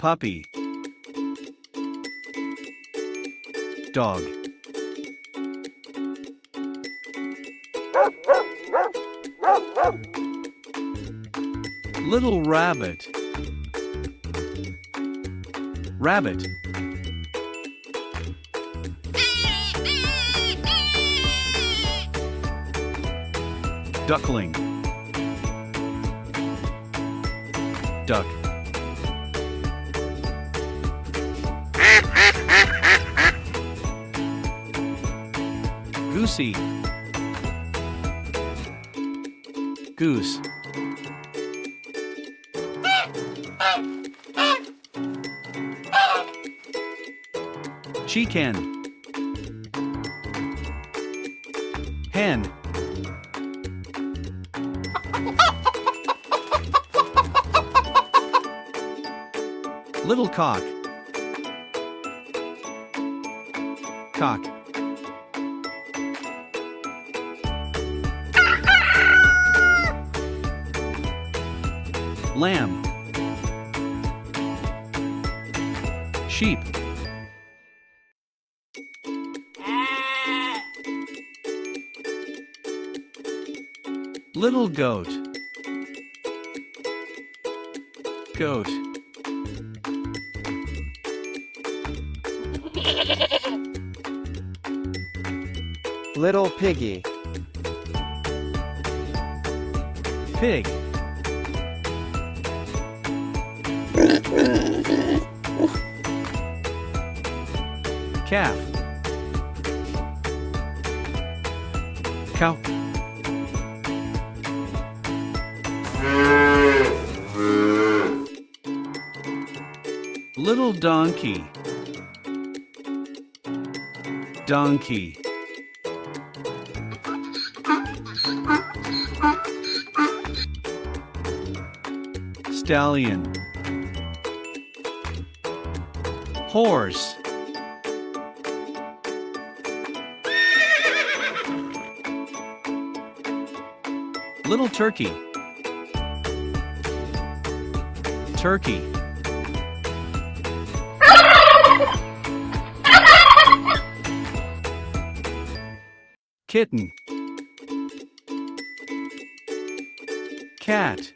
puppy, dog, little rabbit, rabbit, duckling, duck, goosey, goose, chicken, hen, little cock, cock, lamb, sheep, little goat, goat, little piggy, pig, calf, cow, little donkey, donkey, stallion, horse, little turkey, turkey, kitten, cat,